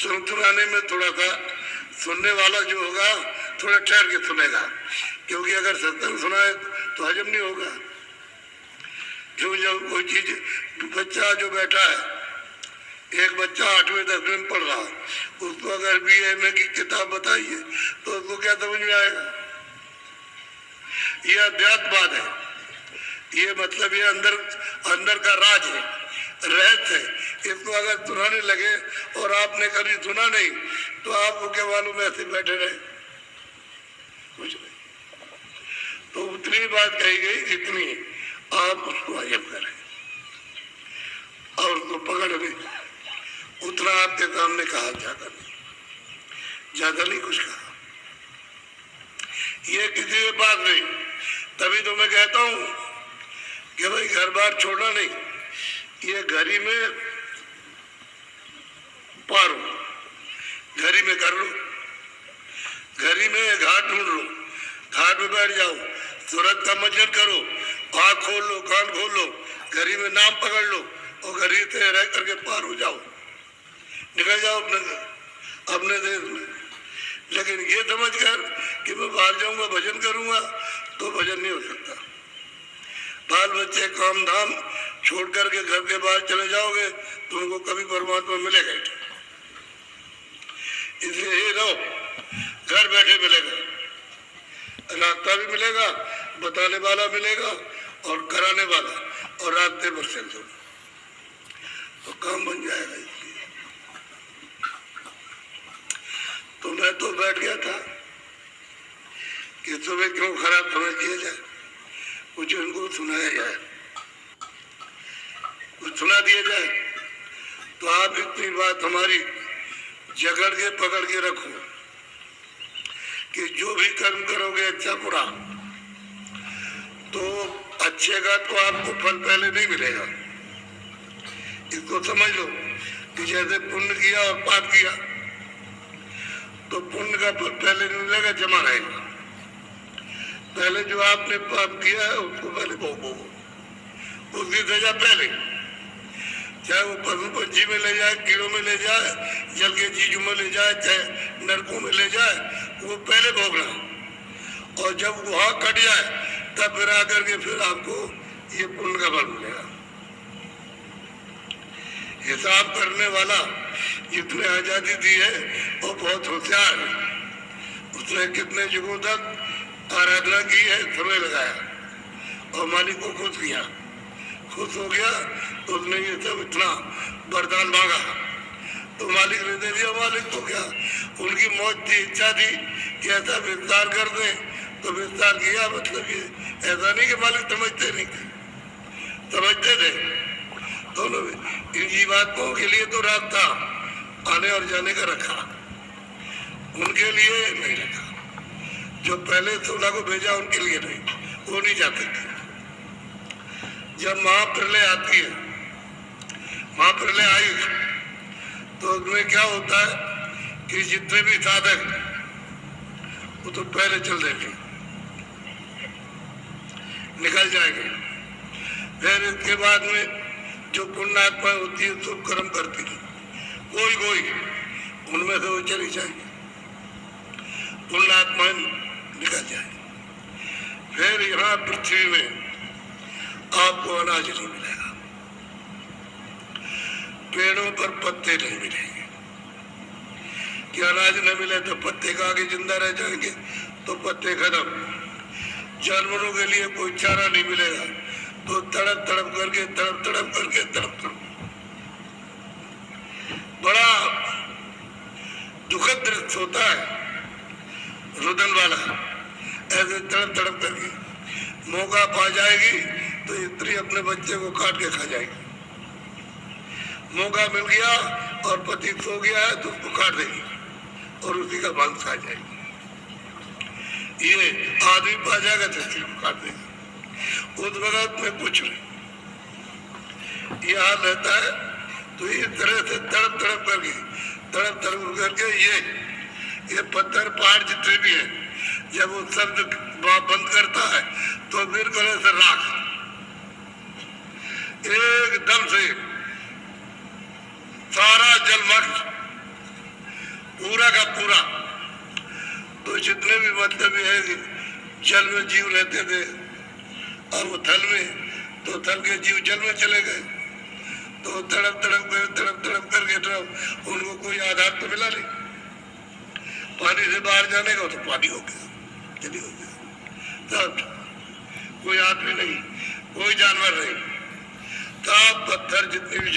सुनाने में थोड़ा सा सुनने वाला जो होगा थोड़ा ठहर के सुनेगा, क्योंकि अगर सत्संग सुनाए तो हजम नहीं होगा। क्यों, जब कोई चीज, बच्चा जो बैठा है, एक बच्चा 8वीं 10वीं में पढ़ रहा है, उसको अगर BA की किताब बताइए तो उसको क्या समझ में आएगा? ये अध्यात्मवाद है, ये मतलब ये अंदर का राज है, रहस्य है। इसको अगर सुनाने लगे और आपने कभी सुना नहीं तो आपको क्या मालूम, ऐसे बैठे रहे, कुछ नहीं। तो उतनी बात कही गई जितनी आप उसको हजम करें और उसको पकड़ लें, उतना आपके सामने कहा, ज्यादा नहीं कुछ कहा। ये किसी के पास नहीं। तभी तो मैं कहता हूं कि भाई घर बार छोड़ना नहीं, ये घर ही में पारो, घर ही में कर लो, घर ही में घाट ढूंढ लो, घाट में बैठ जाओ, सूरत का मंजन करो, आँख खोल लो, कान खोल लो, घर ही में नाम पकड़ लो और घर ही से रह करके पार हो जाओ, निकल जाओ अपने देश में। लेकिन ये समझ कर कि मैं बाहर जाऊंगा भजन करूंगा तो भजन नहीं हो सकता। बाल बच्चे काम धाम छोड़ करके घर के बाहर चले जाओगे तो उनको कभी परमात्मा मिलेगा ही। इसलिए ये रहो, घर बैठे मिलेगा, रास्ता भी मिलेगा, बताने वाला मिलेगा और कराने वाला, और रास्ते पर चल दो तो काम बन जाएगा। इसलिए तो मैं तो बैठ गया था कि सुबह क्यों खराब समझ किया जाए, कुछ इनको सुनाया जाए, कुछ सुना दिया जाए। तो आप इतनी बात हमारी जकड़ के पकड़ के रखो कि जो भी कर्म करोगे अच्छा बुरा, तो अच्छे का तो आपको फल पहले नहीं मिलेगा। इसको समझ लो कि जैसे पुण्य किया और पाप किया तो पुण्य का फल पहले नहीं मिलेगा, जमा रहेगा। पहले जो आपने पाप किया है उसको पहले भोगो, उसकी सजा पहले, चाहे वो पशु पंछी में ले जाए, कीड़ों में ले जाए, जल के चीजों में ले जाए, चाहे नरकों में ले जाए, वो पहले भोगना। और जब वहां कट जाए तब फिर आकर के फिर आपको ये पुण्य का फल मिलेगा। हिसाब करने वाला जितने आजादी दी है वो बहुत होशियार है। उसने कितने युगों तक आराधना की है, समय लगाया और मालिक को खुश किया, खुश हो गया तो उसने ये सब इतना वरदान मांगा तो मालिक ने दे दिया। मालिक को क्या, उनकी मौत की इच्छा थी कि ऐसा विस्तार कर दे तो विस्तार किया। मतलब ये ऐसा नहीं कि मालिक समझते नहीं थे, समझते थे दोनों। इन जीवात्माओं के लिए तो रास्ता आने और जाने का रखा, उनके लिए नहीं रखा। जो पहले 16 को भेजा उनके लिए नहीं, वो नहीं जाते थे। जब महाप्रलय आती है, महाप्रलय आई तो उसमें क्या होता है कि जितने भी साधक वो तो पहले चल देंगे, निकल जाएंगे। फिर इसके बाद में जो पुण्यात्मा होती है शुभ कर्म करती है, कोई कोई उनमें से वो चली जाएगी, पुण्यात्मा निकल जाए। फिर यहाँ पृथ्वी में आपको अनाज नहीं मिलेगा, पेड़ों पर पत्ते नहीं मिलेंगे। कि अनाज न मिले तो पत्ते का आगे जिंदा रह जाएंगे, तो पत्ते खत्म। जानवरों के लिए कोई चारा नहीं मिलेगा तो तड़प तड़प करके बड़ा दुखद दृश्य होता है रुदन वाला। ऐसे तड़प करके मौका पा जाएगी तो स्त्री अपने बच्चे को काट के खा जाएगी। मौका मिल गया और पति सो गया है तो उसको काट देगी और उसी का मांस खा जाएगी। ये आदमी पा जाएगा तो स्त्री को काट देगा। उस वक्त में कुछ नहीं, ये हाल रहता है। तो इस तरह से तड़प करके ये पत्थर पहाड़ जितने भी है, जब वो शब्द बंद करता है तो बिल्कुल ऐसे राख एकदम से सारा जलमग्न पूरा का पूरा। तो जितने भी मतलब है जल में जीव रहते थे और वो थल में, तो थल के जीव जल में चले गए, तो तड़प तड़प करके उनको कोई आधार तो मिला नहीं। पानी से बाहर जाने का तो पानी हो गया, जली हो गया, तब कोई आदमी नहीं, कोई जानवर नहीं, तब पत्थर जितने भी